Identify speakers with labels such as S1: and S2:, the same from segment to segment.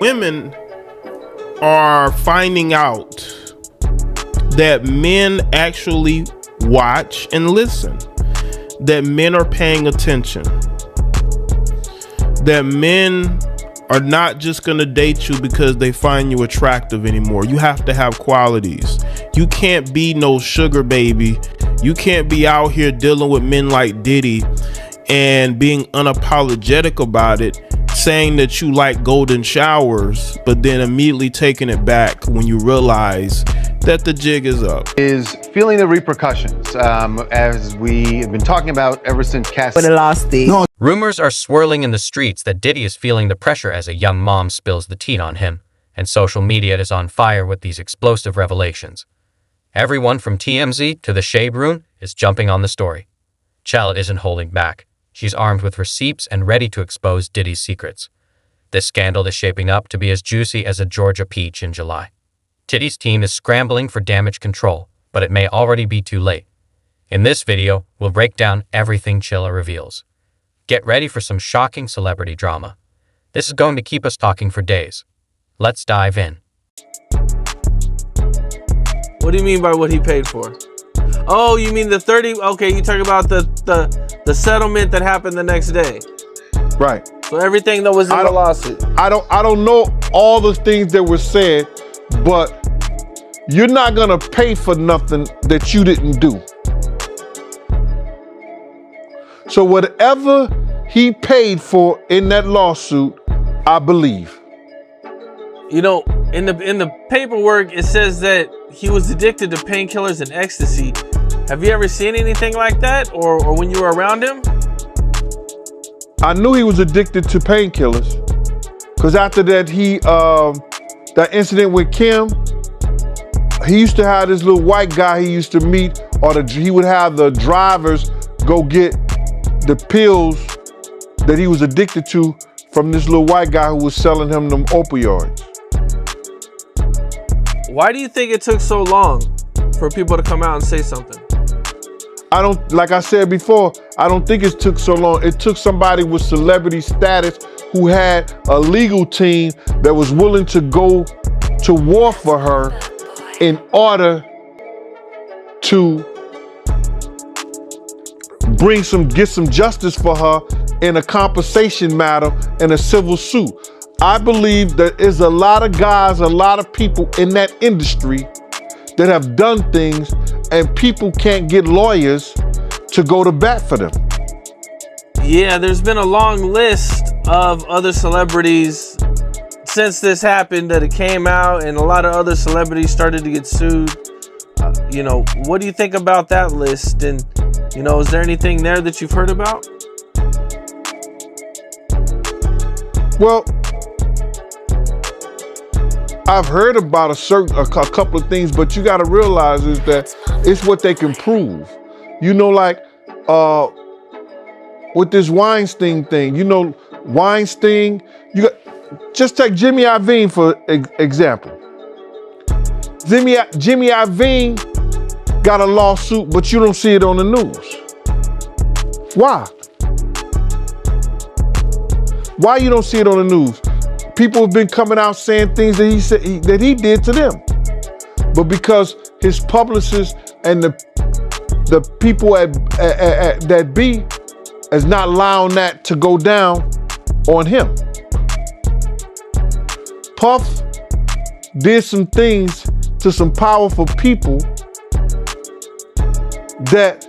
S1: women are finding out that men actually watch and listen, that men are paying attention, that men are not just gonna date you because they find you attractive anymore. You have to have qualities. You can't be no sugar baby. You can't be out here dealing with men like Diddy and being unapologetic about it, saying that you like golden showers, but then immediately taking it back when you realize that the jig is up.
S2: Is feeling the repercussions, as we have been talking about ever since Cass.
S3: For the last day.
S4: No. Rumors are swirling in the streets that Diddy is feeling the pressure as a young mom spills the tea on him, and social media is on fire with these explosive revelations. Everyone from TMZ to the Shade Room is jumping on the story. Chalet isn't holding back. She's armed with receipts and ready to expose Diddy's secrets. This scandal is shaping up to be as juicy as a Georgia peach in July. Diddy's team is scrambling for damage control, but it may already be too late. In this video, we'll break down everything Chilla reveals. Get ready for some shocking celebrity drama. This is going to keep us talking for days. Let's dive in.
S5: What do you mean by what he paid for? Oh, you mean the 30? Okay, you talking about the settlement that happened the next day.
S6: Right.
S5: So everything that was in the lawsuit.
S6: I don't know all the things that were said, but you're not gonna pay for nothing that you didn't do. So whatever he paid for in that lawsuit, I believe.
S5: You know, in the paperwork, it says that he was addicted to painkillers and ecstasy. Have you ever seen anything like that, or when you were around him?
S6: I knew he was addicted to painkillers, because after that that incident with Kim, he used to have this little white guy he used to meet, or he would have the drivers go get the pills that he was addicted to from this little white guy who was selling him them opioids.
S5: Why do you think it took so long for people to come out and say something?
S6: Like I said before, I don't think it took so long. It took somebody with celebrity status who had a legal team that was willing to go to war for her in order to get some justice for her in a compensation matter in a civil suit. I believe that there's a lot of guys, a lot of people in that industry that have done things, and people can't get lawyers to go to bat for them.
S5: Yeah, there's been a long list of other celebrities since this happened that it came out, and a lot of other celebrities started to get sued. You know, what do you think about that list? And, you know, is there anything there that you've heard about?
S6: Well, I've heard about a couple of things, but you got to realize is that it's what they can prove. You know, like with this Weinstein thing, you know, Weinstein, just take Jimmy Iovine for example. Jimmy Iovine got a lawsuit, but you don't see it on the news. Why? Why you don't see it on the news? People have been coming out saying things that he did to them, but because his publicists and the people that be is not allowing that to go down on him. Puff did some things to some powerful people that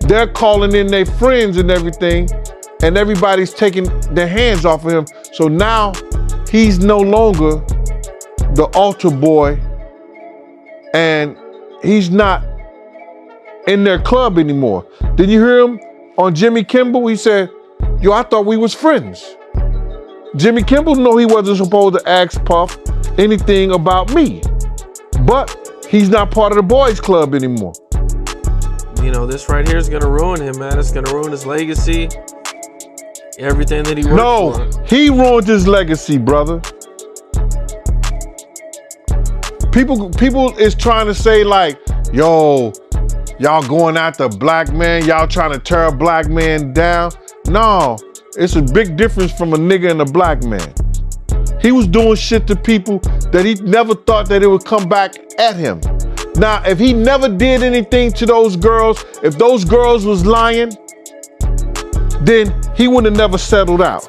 S6: they're calling in their friends and everything, and everybody's taking their hands off of him. So now he's no longer the altar boy, and he's not in their club anymore. Did you hear him on Jimmy Kimmel? He said, yo, I thought we was friends. Jimmy Kimmel knew he wasn't supposed to ask Puff anything about me, but he's not part of the boys club anymore.
S5: You know, this right here is gonna ruin him, man. It's gonna ruin his legacy, everything that he worked for.
S6: No, he ruined his legacy, brother. People is trying to say like, yo, y'all going after a black man, y'all trying to tear a black man down. No, it's a big difference from a nigga and a black man. He was doing shit to people that he never thought that it would come back at him. Now, if he never did anything to those girls, if those girls was lying, then he would have never settled out.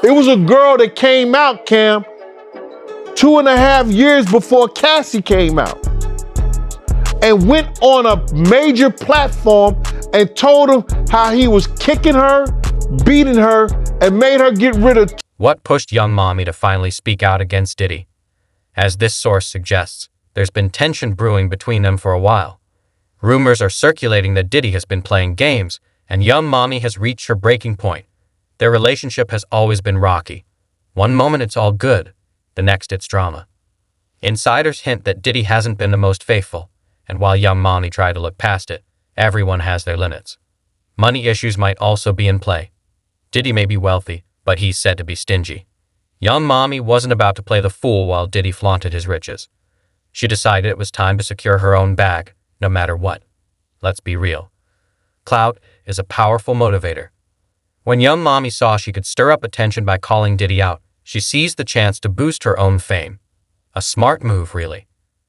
S6: It was a girl that came out, Cam, 2.5 years before Cassie came out, and went on a major platform and told him how he was kicking her, beating her, and made her get rid of.
S4: What pushed Young Mommy to finally speak out against Diddy? As this source suggests, there's been tension brewing between them for a while. Rumors are circulating that Diddy has been playing games, and Young Mommy has reached her breaking point. Their relationship has always been rocky. One moment it's all good, the next it's drama. Insiders hint that Diddy hasn't been the most faithful, and while Young Mommy tried to look past it, everyone has their limits. Money issues might also be in play. Diddy may be wealthy, but he's said to be stingy. Young Mommy wasn't about to play the fool while Diddy flaunted his riches. She decided it was time to secure her own bag, no matter what. Let's be real. Clout is a powerful motivator. When Young Mommy saw she could stir up attention by calling Diddy out, she seized the chance to boost her own fame. A smart move, really.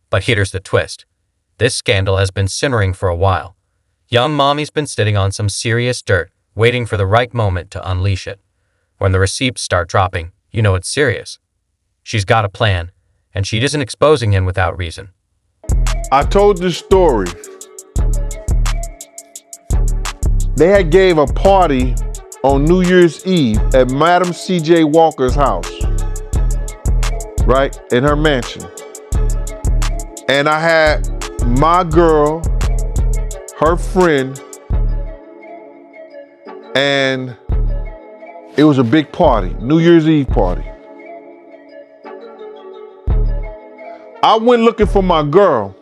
S4: But here's the twist. This scandal has been simmering for a while. Young Mommy's been sitting on some serious dirt, waiting for the right moment to unleash it. When the receipts start dropping, you know it's serious. She's got a plan, and she isn't exposing him without reason.
S6: I told this story. They had gave a party on New Year's Eve at Madam C.J. Walker's house, right, in her mansion. And I had my girl, her friend, and it was a big party, New Year's Eve party. I went looking for my girl,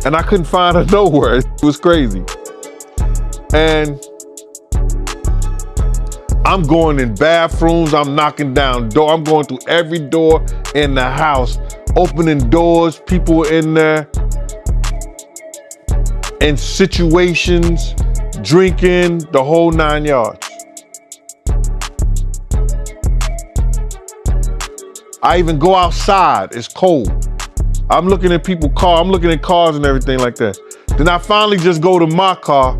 S6: and I couldn't find her nowhere. It was crazy. And I'm going in bathrooms, I'm knocking down doors, I'm going through every door in the house, opening doors, people in there, in situations, drinking, the whole 9 yards. I even go outside, it's cold. I'm looking at people's cars, I'm looking at cars and everything like that. Then I finally just go to my car,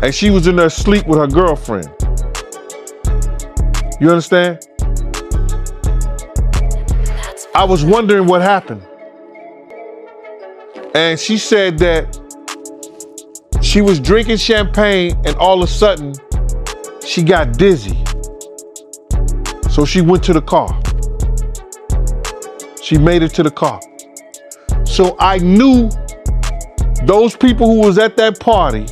S6: and she was in there asleep with her girlfriend. You understand? I was wondering what happened. And she said that she was drinking champagne and all of a sudden she got dizzy. So she went to the car. She made it to the car. So I knew those people who was at that party,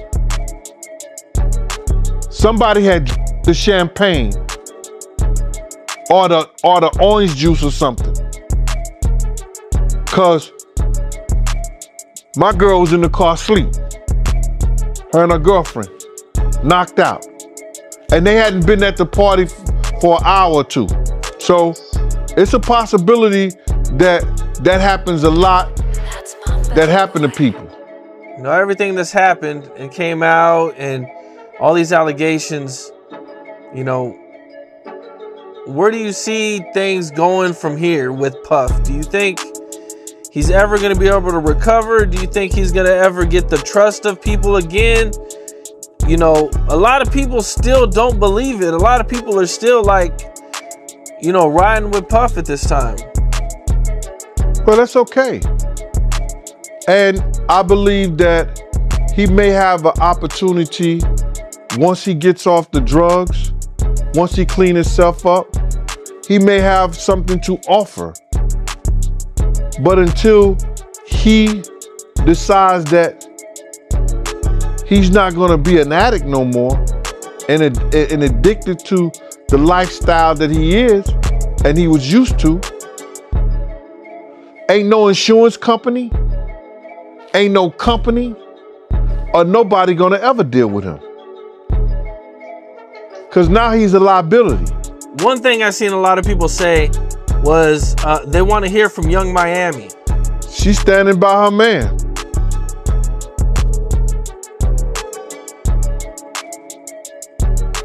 S6: somebody had the champagne or the orange juice or something. Cause my girl was in the car asleep. Her and her girlfriend, knocked out. And they hadn't been at the party for an hour or two. So it's a possibility that happens a lot, that happened to people.
S5: You know, everything that's happened and came out and all these allegations, you know, where do you see things going from here with Puff? Do you think he's ever going to be able to recover? Do you think he's going to ever get the trust of people again? You know, a lot of people still don't believe it. A lot of people are still like, you know, riding with Puff at this time.
S6: Well, that's okay. And I believe that he may have an opportunity once he gets off the drugs, once he cleans himself up, he may have something to offer. But until he decides that he's not going to be an addict no more and addicted to the lifestyle that he is and he was used to, ain't no insurance company, ain't no company, or nobody going to ever deal with him. Because now he's a liability.
S5: One thing I've seen a lot of people say was they want to hear from Young Miami.
S6: She's standing by her man.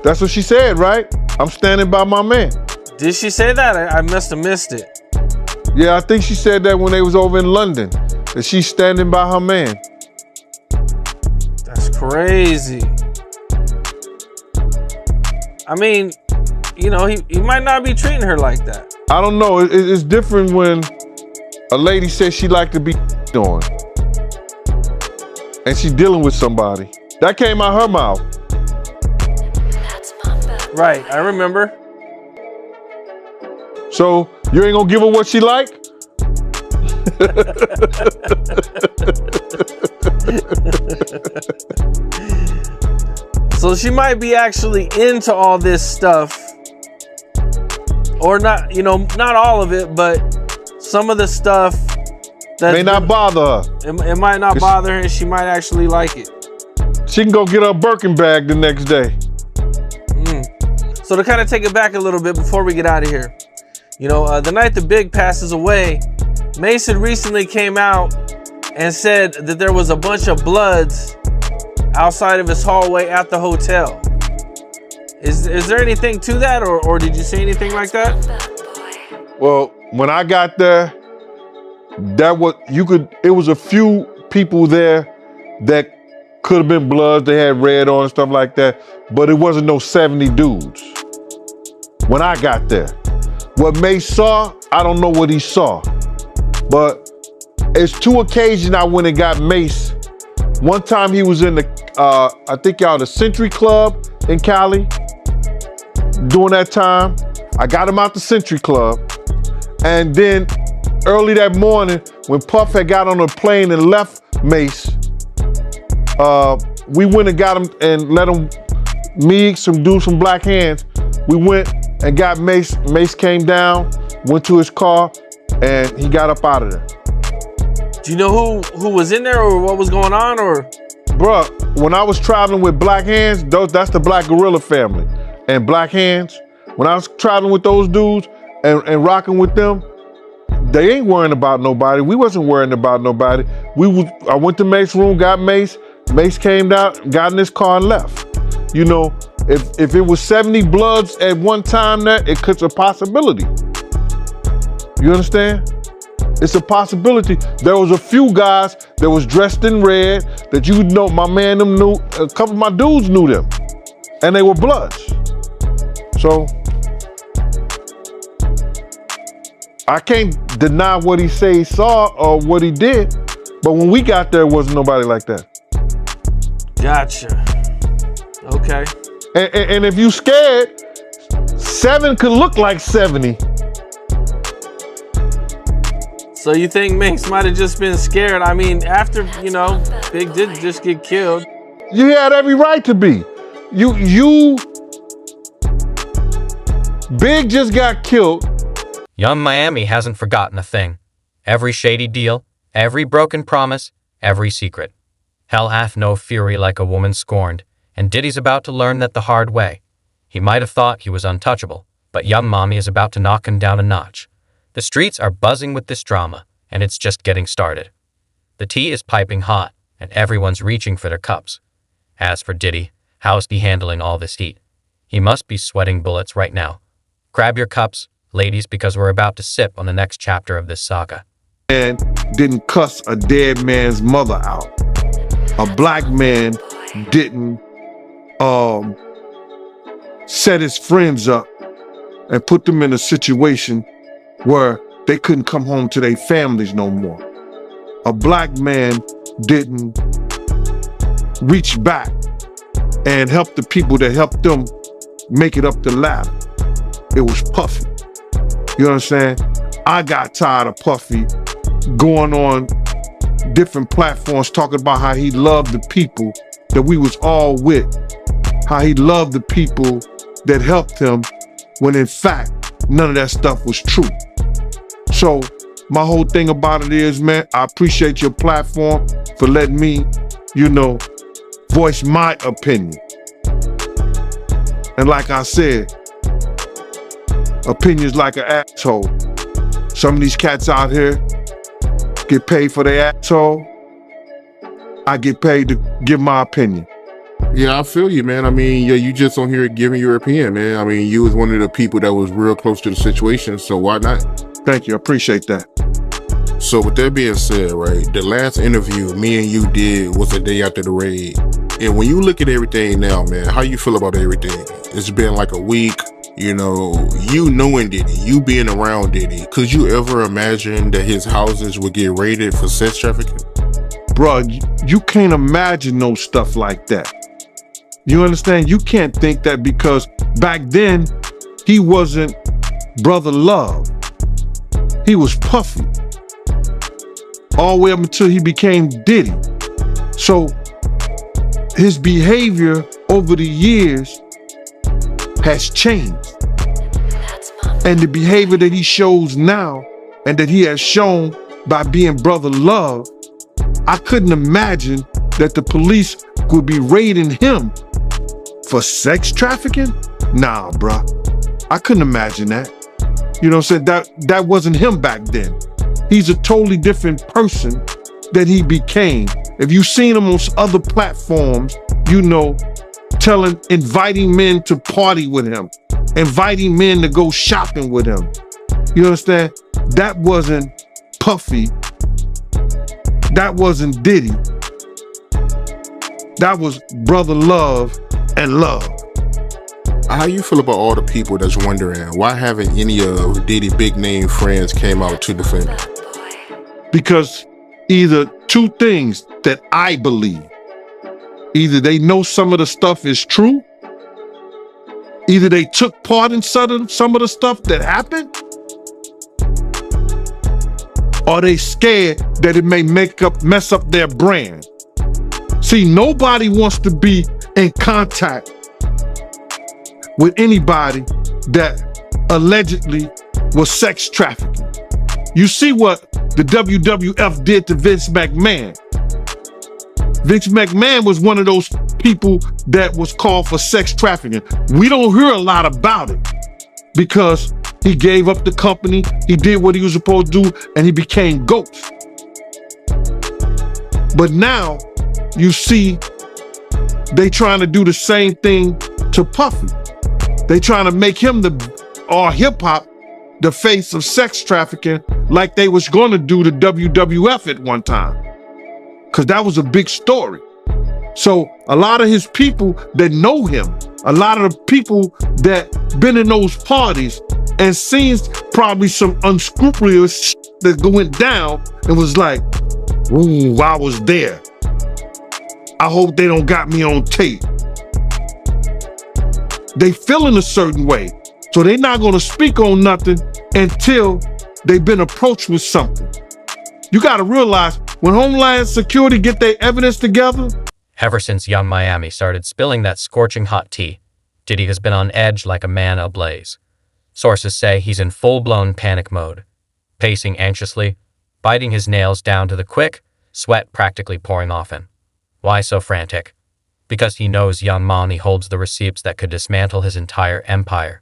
S6: That's what she said, right? I'm standing by my man.
S5: Did she say that? I must have missed it.
S6: Yeah, I think she said that when they was over in London, that she's standing by her man.
S5: That's crazy. I mean, you know, he might not be treating her like that.
S6: I don't know. It's different when a lady says she like to be on, and she's dealing with somebody. That came out her mouth.
S5: Right, I remember.
S6: So you ain't gonna give her what she like?
S5: So she might be actually into all this stuff. Or not, you know, not all of it, but some of the stuff that
S6: may not bother her.
S5: It might not bother her, and she might actually like it.
S6: She can go get her Birkin bag the next day.
S5: So to kind of take it back a little bit before we get out of here, you know, the night the Big passes away, Mason recently came out and said that there was a bunch of bloods outside of his hallway at the hotel. Is there anything to that, or did you see anything like that?
S6: Well, when I got there, it was a few people there that could have been bloods. They had red on and stuff like that, but it wasn't no 70 dudes. When I got there, what Mace saw, I don't know what he saw, but it's 2 occasions I went and got Mace. One time he was in the, I think the Century Club in Cali. During that time, I got him out the Century Club. And then early that morning, when Puff had got on a plane and left Mace, we went and got him and let him, me, some dudes from Black Hands, we went and got Mace. Mace came down, went to his car, and he got up out of there.
S5: Do you know who was in there or what was going on, or?
S6: Bruh, when I was traveling with Black Hands, that's the Black Gorilla family. And Black Hands, when I was traveling with those dudes and rocking with them, they ain't worrying about nobody. We wasn't worrying about nobody. I went to Mace's room, got Mace. Mace came down, got in his car and left. You know, if it was 70 bloods at one time, it could be a possibility. You understand? It's a possibility. There was a few guys that was dressed in red that you know, my man them knew, a couple of my dudes knew them. And they were bloods. So, I can't deny what he say he saw or what he did, but when we got there, wasn't nobody like that.
S5: Gotcha. Okay.
S6: And if you scared, 7 could look like 70.
S5: So you think Mace might have just been scared? I mean, after, you know, Big did just get killed.
S6: You had every right to be. Big just got killed.
S4: Young Miami hasn't forgotten a thing. Every shady deal, every broken promise, every secret. Hell hath no fury like a woman scorned, and Diddy's about to learn that the hard way. He might have thought he was untouchable, but young mommy is about to knock him down a notch. The streets are buzzing with this drama, and it's just getting started. The tea is piping hot, and everyone's reaching for their cups. As for Diddy, how's he handling all this heat? He must be sweating bullets right now. Grab your cups, ladies, because we're about to sip on the next chapter of this saga.
S6: And didn't cuss a dead man's mother out. A black man didn't set his friends up and put them in a situation where they couldn't come home to their families no more. A black man didn't reach back and help the people that helped them make it up the ladder. It was Puffy. You understand? I got tired of Puffy going on different platforms talking about how he loved the people that we was all with, how he loved the people that helped him, when in fact, none of that stuff was true. So my whole thing about it is, man, I appreciate your platform for letting me, you know, voice my opinion. And like I said, opinions like an asshole. Some of these cats out here get paid for their asshole. I get paid to give my opinion.
S3: Yeah, I feel you, man. I mean, yeah, you just on here giving your opinion, man. I mean, you was one of the people that was real close to the situation, so why not?
S6: Thank you. I appreciate that.
S3: So with that being said, right, the last interview me and you did was the day after the raid. And when you look at everything now, man, how you feel about everything? It's been like a week, you know, you knowing Diddy, you being around Diddy. Could you ever imagine that his houses would get raided for sex trafficking?
S6: Bruh, you can't imagine no stuff like that. You understand? You can't think that because back then, he wasn't Brother Love. He was Puffy. All the way up until he became Diddy. So his behavior over the years has changed. And the behavior that he shows now and that he has shown by being Brother Love, I couldn't imagine that the police would be raiding him for sex trafficking? Nah, bruh. I couldn't imagine that. You know what I'm saying? That wasn't him back then. He's a totally different person that he became. If you've seen him on other platforms, you know, inviting men to party with him, inviting men to go shopping with him. You understand? That wasn't Puffy. That wasn't Diddy. That was Brother Love and Love.
S3: How you feel about all the people that's wondering why haven't any of Diddy big name friends came out to defend him?
S6: Because either two things that I believe. Either they know some of the stuff is true, either they took part in some of the stuff that happened, or they scared that it may mess up their brand. See, nobody wants to be in contact with anybody that allegedly was sex trafficking. You see what the WWF did to Vince McMahon. Vince McMahon was one of those people that was called for sex trafficking. We don't hear a lot about it because he gave up the company, he did what he was supposed to do, and he became Ghost. But now you see they trying to do the same thing to Puffy. They trying to make him or hip hop the face of sex trafficking like they was going to do to WWF at one time. Because that was a big story. So a lot of his people that know him, a lot of the people that been in those parties and seen probably some unscrupulous shit that went down and was like, ooh, I was there. I hope they don't got me on tape. They feeling a certain way. So they're not gonna speak on nothing until they've been approached with something. You gotta realize, when Homeland Security get their evidence together.
S4: Ever since Young Miami started spilling that scorching hot tea, Diddy has been on edge like a man ablaze. Sources say he's in full-blown panic mode, pacing anxiously, biting his nails down to the quick, sweat practically pouring off him. Why so frantic? Because he knows Young Money holds the receipts that could dismantle his entire empire.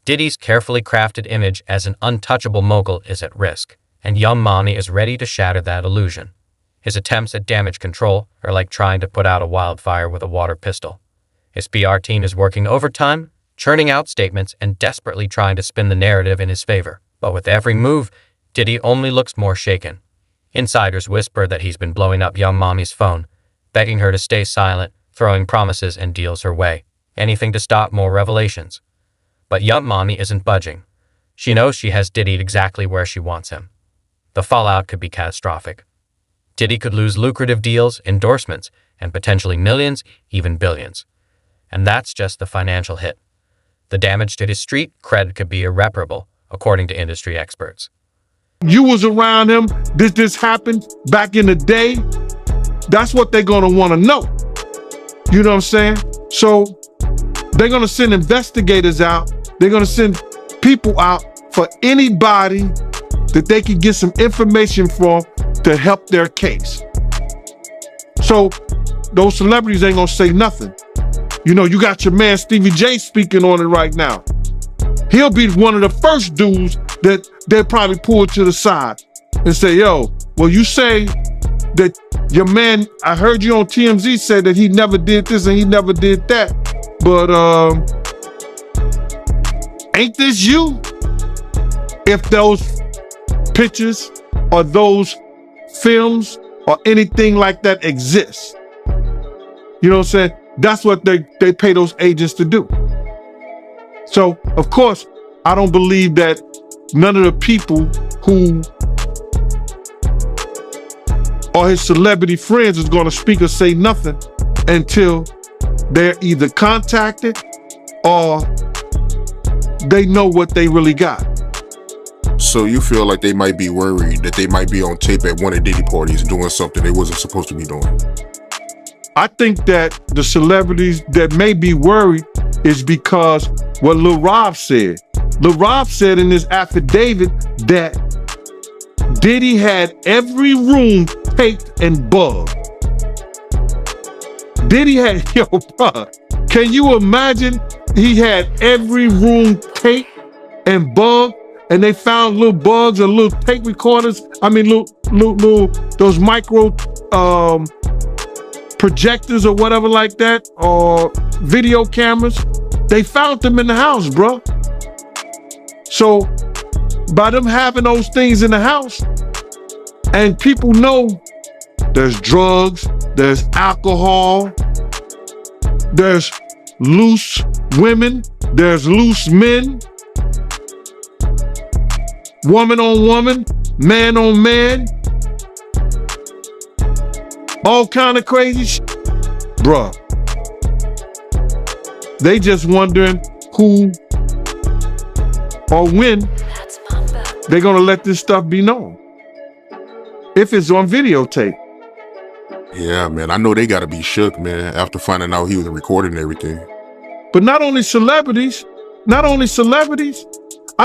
S4: Diddy's carefully crafted image as an untouchable mogul is at risk, and Young Money is ready to shatter that illusion. His attempts at damage control are like trying to put out a wildfire with a water pistol. His PR team is working overtime, churning out statements and desperately trying to spin the narrative in his favor. But with every move, Diddy only looks more shaken. Insiders whisper that he's been blowing up Young Mommy's phone, begging her to stay silent, throwing promises and deals her way, anything to stop more revelations. But Young Mommy isn't budging. She knows she has Diddy exactly where she wants him. The fallout could be catastrophic. Diddy could lose lucrative deals, endorsements, and potentially millions, even billions. And that's just the financial hit. The damage to his street cred could be irreparable, according to industry experts.
S6: You was around him, this happened back in the day. That's what they're gonna wanna know. You know what I'm saying? So they're gonna send investigators out. They're gonna send people out for anybody that they can get some information from to help their case. So those celebrities ain't gonna say nothing. You know, you got your man Stevie J speaking on it right now. He'll be one of the first dudes that they'll probably pull to the side and say, yo, well, you say that Your man, I heard you on TMZ said that he never did this and he never did that. But ain't this you? If those pictures or those films or anything like that exists. You know what I'm saying? That's what they pay those agents to do. So, of course, I don't believe that none of the people who are his celebrity friends is going to speak or say nothing until they're either contacted or they know what they really got.
S3: So you feel like they might be worried that they might be on tape at one of Diddy parties doing something they wasn't supposed to be doing?
S6: I think that the celebrities that may be worried is because what Lil Rob said. Lil Rob said in his affidavit that Diddy had every room taped and bugged. Diddy had, yo, bro, can you imagine? He had every room taped and bugged, and they found little bugs or little tape recorders. I mean, little those micro projectors or whatever like that, or video cameras. They found them in the house, bro. So by them having those things in the house, and people know there's drugs, there's alcohol, there's loose women, there's loose men, woman on woman, man on man, all kind of crazy shit. Bruh, they just wondering who or when they're gonna let this stuff be known. If it's on videotape.
S3: Yeah, man, I know they gotta be shook, man, after finding out he was recording everything.
S6: But not only celebrities, I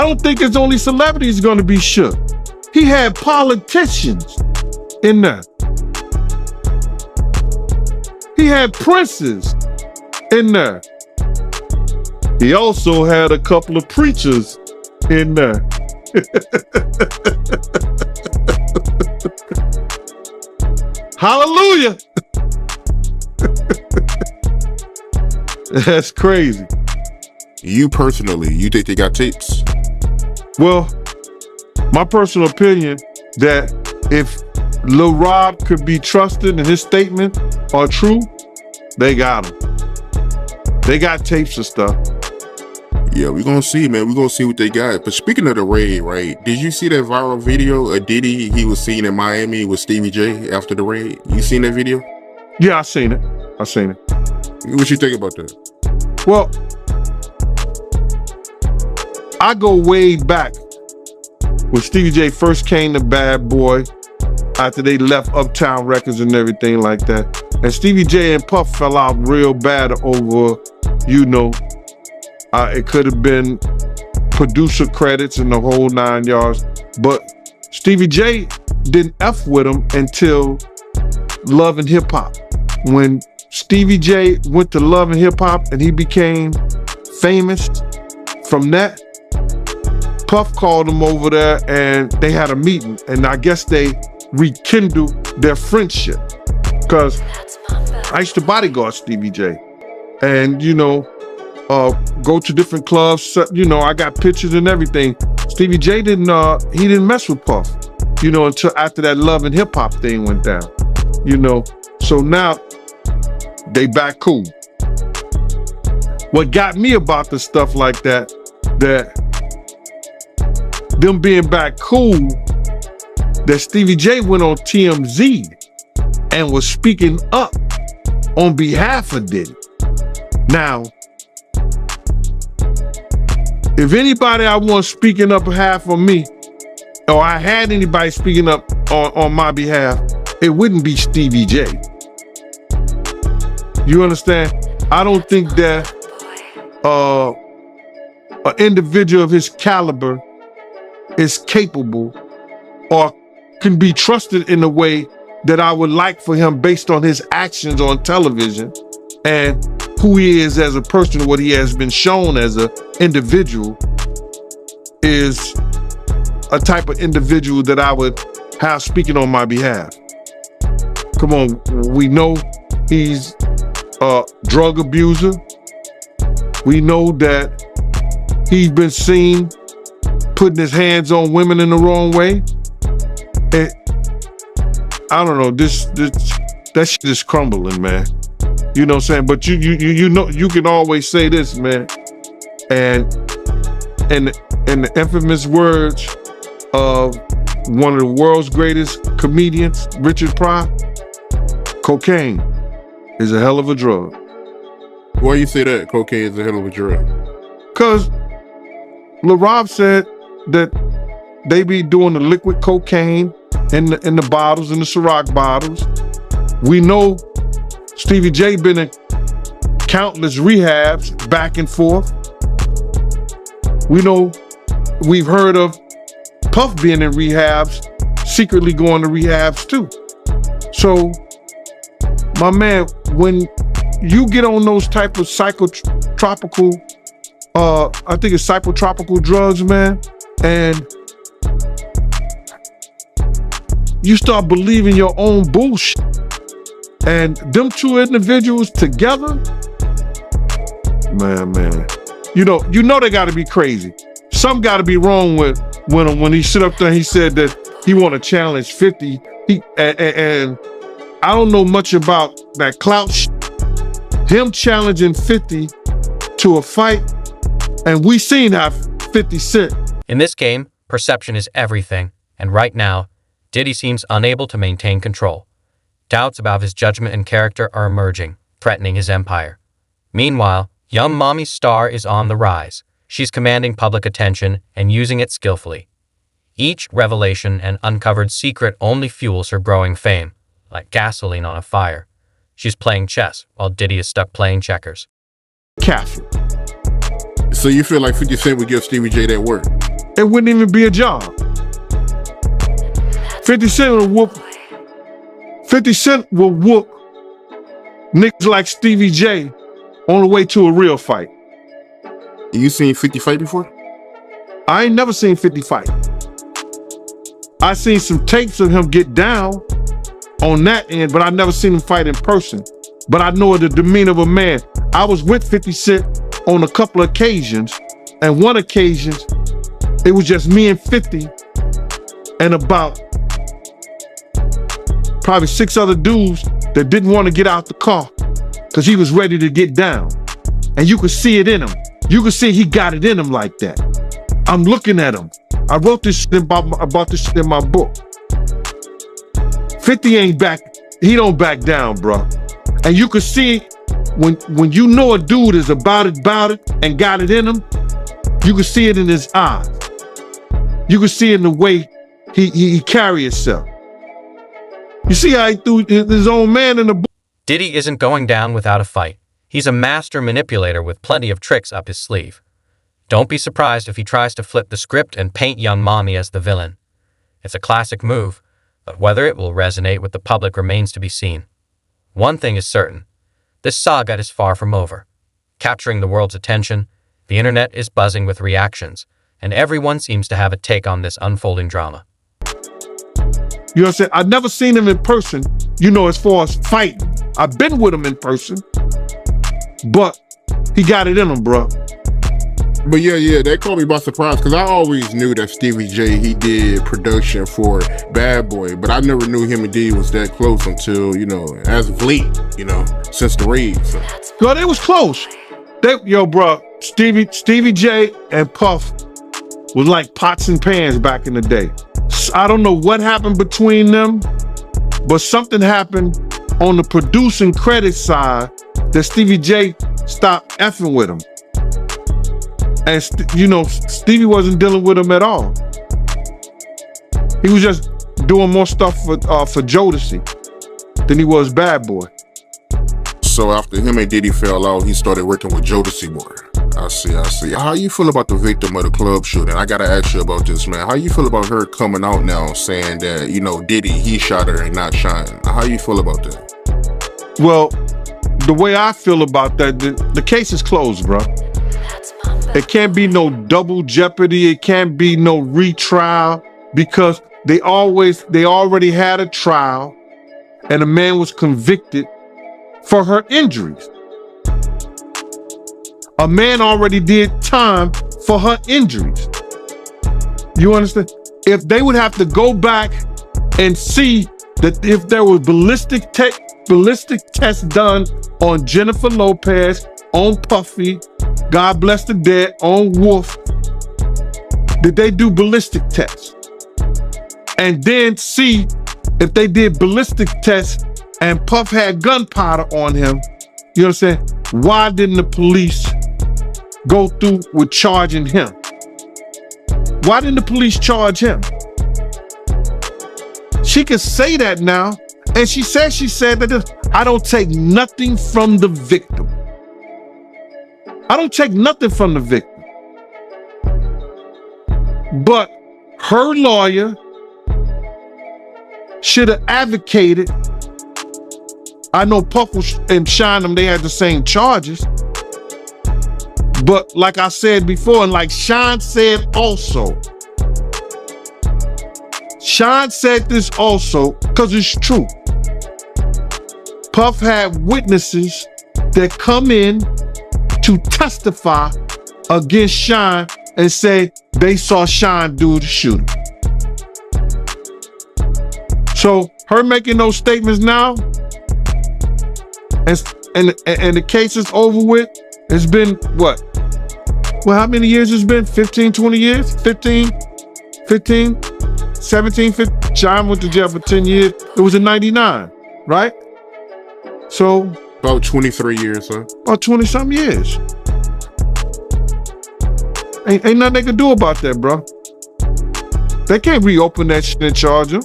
S6: don't think it's only celebrities gonna be shook. He had politicians in there. He had princes in there. He also had a couple of preachers in there. Hallelujah. That's crazy.
S3: You personally, you think they got tapes?
S6: Well, my personal opinion that if Lil Rob could be trusted and his statement are true, they got him. They got tapes and stuff.
S3: Yeah, we're gonna see, man. We're gonna see what they got. But speaking of the raid, right? Did you see that viral video of Diddy he was seen in Miami with Stevie J after the raid? You seen that video?
S6: Yeah, I seen it.
S3: What you think about that?
S6: Well, I go way back when Stevie J first came to Bad Boy after they left Uptown Records and everything like that. And Stevie J and Puff fell out real bad over, it could have been producer credits and the whole 9 yards. But Stevie J didn't F with him until Love and Hip Hop. When Stevie J went to Love and Hip Hop and he became famous from that, Puff called him over there and they had a meeting. And I guess they rekindled their friendship. Because I used to bodyguard Stevie J. And, go to different clubs. I got pictures and everything. Stevie J didn't mess with Puff, until after that Love and Hip Hop thing went down, So now they back cool. What got me about the stuff like that them being back cool, that Stevie J went on TMZ and was speaking up on behalf of Diddy. Now, if anybody I want speaking up behalf of me, or I had anybody speaking up on my behalf, it wouldn't be Stevie J. You understand? I don't think that an individual of his caliber is capable or can be trusted in a way that I would like for him based on his actions on television and who he is as a person, what he has been shown as an individual, is a type of individual that I would have speaking on my behalf. Come on, we know he's a drug abuser. We know that he's been seen putting his hands on women in the wrong way. And I don't know, that shit is crumbling, man. You know what I'm saying? But you know, you can always say this, man. And the infamous words of one of the world's greatest comedians, Richard Pryor, cocaine is a hell of a drug.
S3: Why you say that cocaine is a hell of a drug?
S6: Because LaRob said that they be doing the liquid cocaine in the bottles, in the Ciroc bottles. We know Stevie J been in countless rehabs back and forth. We know, we've heard of Puff being in rehabs, secretly going to rehabs too. So, my man, when you get on those type of psychotropical, I think it's psychotropical drugs, man, and you start believing your own bullshit, and them two individuals together, man, you know they gotta be crazy. Something gotta be wrong with when he sit up there and he said that he want to challenge 50. And I don't know much about that clout shit. Him challenging 50 to a fight, and we seen how 50 Cent.
S4: In this game, perception is everything, and right now, Diddy seems unable to maintain control. Doubts about his judgment and character are emerging, threatening his empire. Meanwhile, young mommy's star is on the rise. She's commanding public attention and using it skillfully. Each revelation and uncovered secret only fuels her growing fame, like gasoline on a fire. She's playing chess, while Diddy is stuck playing checkers.
S6: Catholic.
S3: So you feel like 50 Cent would give Stevie J that work?
S6: It wouldn't even be a job. 50 Cent will whoop. 50 Cent will whoop niggas like Stevie J on the way to a real fight.
S3: You seen 50 fight before?
S6: I ain't never seen 50 fight. I seen some tapes of him get down on that end, but I never seen him fight in person. But I know the demeanor of a man. I was with 50 Cent on a couple of occasions, and one occasion, it was just me and 50 and about probably 6 other dudes that didn't want to get out the car because he was ready to get down. And you could see it in him. You could see he got it in him like that. I'm looking at him. I wrote this shit about this shit in my book. 50 ain't back, he don't back down, bro. And you could see when you know a dude is about it and got it in him, you could see it in his eyes. You could see it in the way he carry himself. You see how he threw his own man in the book?
S4: Diddy isn't going down without a fight. He's a master manipulator with plenty of tricks up his sleeve. Don't be surprised if he tries to flip the script and paint young mommy as the villain. It's a classic move, but whether it will resonate with the public remains to be seen. One thing is certain. This saga is far from over. Capturing the world's attention, the internet is buzzing with reactions, and everyone seems to have a take on this unfolding drama.
S6: You know what I'm saying? I've never seen him in person, as far as fighting. I've been with him in person, but he got it in him, bro.
S3: But yeah, that caught me by surprise because I always knew that Stevie J, he did production for Bad Boy, but I never knew him and Diddy was that close until, as of late, since the raid. So.
S6: Yo, they was close. Bro, Stevie J and Puff was like pots and pans back in the day. I don't know what happened between them, but something happened on the producing credit side that Stevie J stopped effing with him. And, Stevie wasn't dealing with him at all. He was just doing more stuff for Jodeci than he was Bad Boy.
S3: So after him and Diddy fell out, he started working with Jodeci more. I see. How you feel about the victim of the club shooting? I gotta ask you about this, man. How you feel about her coming out now saying that, Diddy, he shot her and not Shine? How you feel about that?
S6: Well, the way I feel about that, the case is closed, bro. It can't be no double jeopardy. It can't be no retrial because they already had a trial and a man was convicted for her injuries. A man already did time for her injuries. You understand? If they would have to go back and see that if there was ballistic tests done on Jennifer Lopez, on Puffy, God bless the dead, on Wolf, did they do ballistic tests? And then see if they did ballistic tests and Puff had gunpowder on him, you know what I'm saying? Why didn't the police go through with charging him? Why didn't the police charge him? She could say that now, and she said that I don't take nothing from the victim. I don't take nothing from the victim. But her lawyer should have advocated. I know Puff and Shine, they had the same charges. But like I said before, and like Shine said also, Shine said this also, because it's true. Puff had witnesses that come in to testify against Shine and say they saw Shine do the shooting. So her making those statements now, and the case is over with. It's been what? Well, how many years it's been? 15, 20 years? 15, 17, 15. Shine went to jail for 10 years. It was in 99, right? So
S3: about 23 years, huh?
S6: About 20 some years. Ain't nothing they can do about that, bro. They can't reopen that shit and charge him.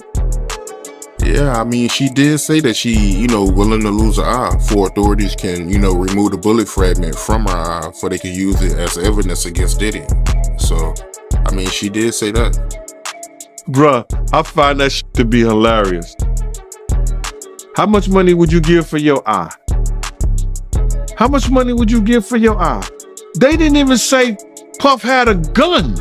S3: Yeah, I mean, she did say that she, willing to lose an eye for authorities can, remove the bullet fragment from her eye for they can use it as evidence against Diddy. So, I mean, she did say that.
S6: Bruh, I find that shit to be hilarious. How much money would you give for your eye? How much money would you give for your eye? They didn't even say Puff had a gun.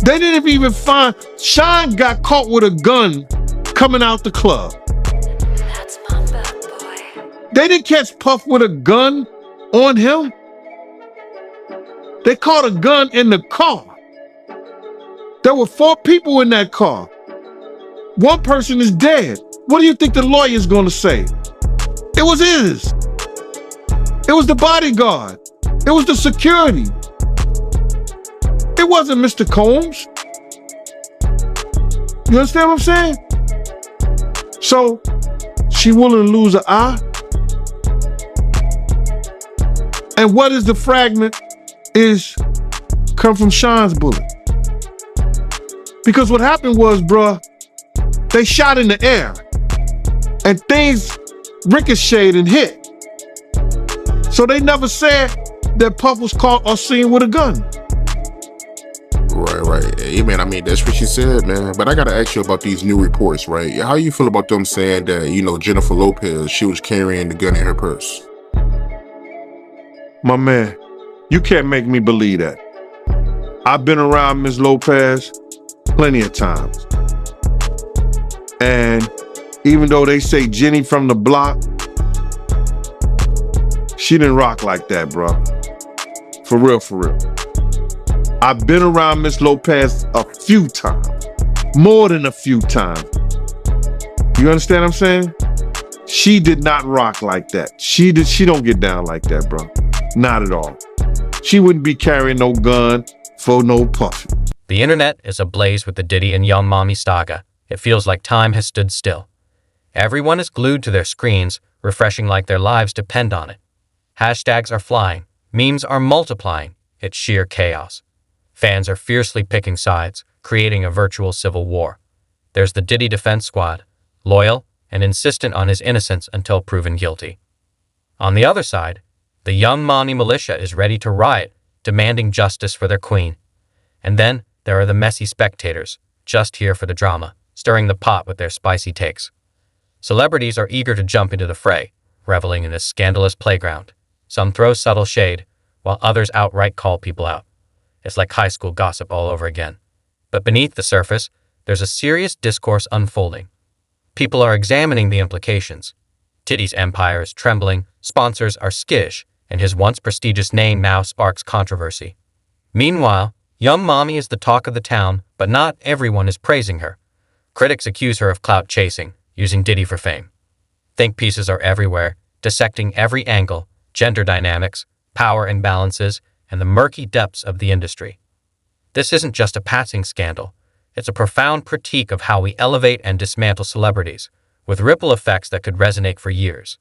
S6: They didn't even find, Shine got caught with a gun coming out the club.
S7: That's my bad boy.
S6: They didn't catch Puff with a gun on him. They caught a gun in the car. There were 4 people in that car. 1 person is dead. What do you think the lawyer is going to say? It was his. It was the bodyguard. It was the security. It wasn't Mr. Combs. You understand what I'm saying? So, she willing to lose an eye? And what is the fragment is come from Shine's bullet. Because what happened was, bruh, they shot in the air and things ricocheted and hit. So they never said that Puff was caught or seen with a gun.
S3: Right. Hey, man, I mean, that's what she said, man. But I got to ask you about these new reports, right? How you feel about them saying that, Jennifer Lopez, she was carrying the gun in her purse?
S6: My man, you can't make me believe that. I've been around Ms. Lopez plenty of times. And even though they say Jenny from the block, she didn't rock like that, bro. For real, for real. I've been around Miss Lopez a few times, more than a few times. You understand what I'm saying? She did not rock like that. She don't get down like that, bro. Not at all. She wouldn't be carrying no gun for no Puffy.
S4: The internet is ablaze with the Diddy and Young Mommy saga. It feels like time has stood still. Everyone is glued to their screens, refreshing like their lives depend on it. Hashtags are flying. Memes are multiplying. It's sheer chaos. Fans are fiercely picking sides, creating a virtual civil war. There's the Diddy defense squad, loyal and insistent on his innocence until proven guilty. On the other side, the Young Mommy militia is ready to riot, demanding justice for their queen. And then there are the messy spectators, just here for the drama, stirring the pot with their spicy takes. Celebrities are eager to jump into the fray, reveling in this scandalous playground. Some throw subtle shade, while others outright call people out. It's like high school gossip all over again. But beneath the surface, there's a serious discourse unfolding. People are examining the implications. Diddy's empire is trembling, sponsors are skittish, and his once prestigious name now sparks controversy. Meanwhile, Young Mommy is the talk of the town, but not everyone is praising her. Critics accuse her of clout chasing, using Diddy for fame. Think pieces are everywhere, dissecting every angle, gender dynamics, power imbalances, and the murky depths of the industry. This isn't just a passing scandal. It's a profound critique of how we elevate and dismantle celebrities, with ripple effects that could resonate for years.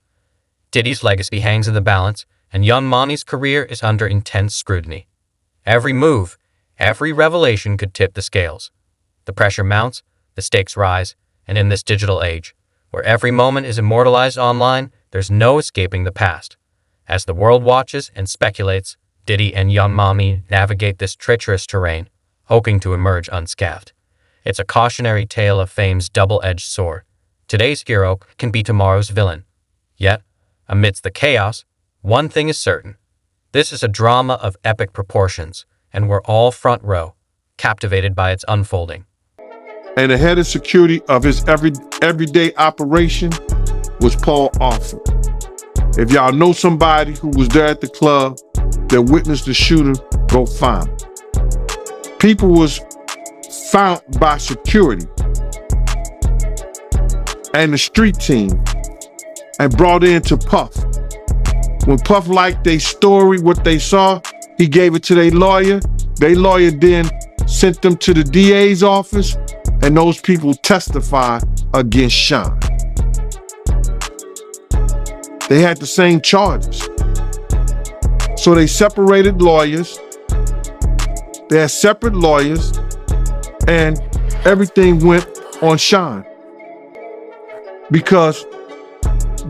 S4: Diddy's legacy hangs in the balance, and Young Mommy's career is under intense scrutiny. Every move, every revelation could tip the scales. The pressure mounts, the stakes rise, and in this digital age, where every moment is immortalized online, there's no escaping the past. As the world watches and speculates, Diddy and Young Mommy navigate this treacherous terrain, hoping to emerge unscathed. It's a cautionary tale of fame's double-edged sword. Today's hero can be tomorrow's villain. Yet, amidst the chaos, one thing is certain. This is a drama of epic proportions, and we're all front row, captivated by its unfolding.
S6: And the head of security of his everyday operation was Paul Arthur. If y'all know somebody who was there at the club that witnessed the shooting, go find him. People was found by security and the street team and brought in to Puff. When Puff liked their story, what they saw, he gave it to their lawyer. Their lawyer then sent them to the DA's office, and those people testified against Sean. They had the same charges. So they separated lawyers. They had separate lawyers, and everything went on Sean because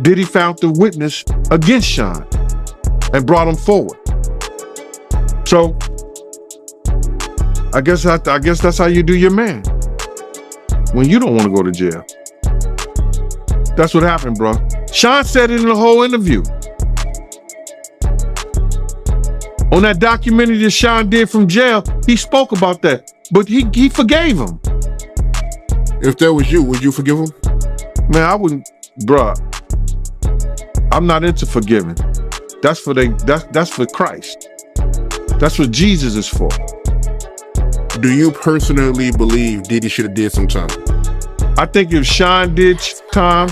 S6: Diddy found the witness against Sean and brought him forward. So I guess that's how you do your man when you don't want to go to jail. That's what happened, bro. Sean said it in the whole interview. On that documentary that Sean did from jail, he spoke about that, but he forgave him.
S3: If that was you, would you forgive him?
S6: Man, I wouldn't, bruh. I'm not into forgiving. That's for Christ. That's what Jesus is for.
S3: Do you personally believe Diddy should have did some time?
S6: I think if Sean did time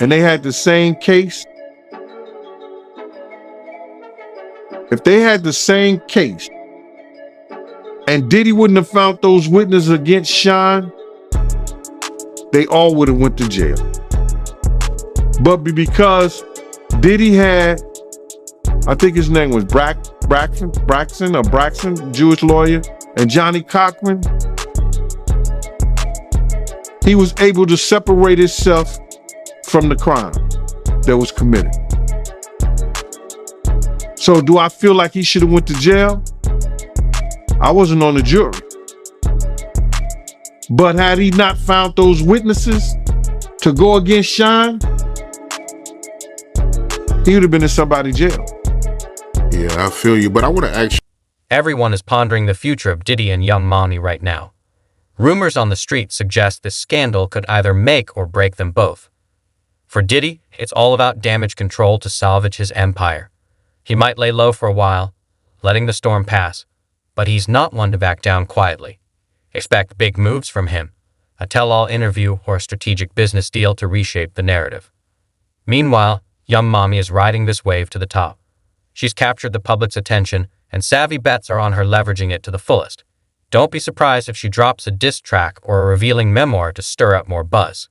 S6: and they had the same case, if they had the same case and Diddy wouldn't have found those witnesses against Sean, they all would have went to jail. But because Diddy had, I think his name was Braxton, Jewish lawyer, and Johnny Cochran, he was able to separate himself from the crime that was committed. So do I feel like he should have went to jail? I wasn't on the jury. But had he not found those witnesses to go against Sean, he would have been in somebody's jail.
S3: Yeah, I feel you, but I want to ask you.
S4: Everyone is pondering the future of Diddy and Young Mommy right now. Rumors on the street suggest this scandal could either make or break them both. For Diddy, it's all about damage control to salvage his empire. He might lay low for a while, letting the storm pass, but he's not one to back down quietly. Expect big moves from him, a tell-all interview or a strategic business deal to reshape the narrative. Meanwhile, Young Mommy is riding this wave to the top. She's captured the public's attention, and savvy bets are on her leveraging it to the fullest. Don't be surprised if she drops a diss track or a revealing memoir to stir up more buzz.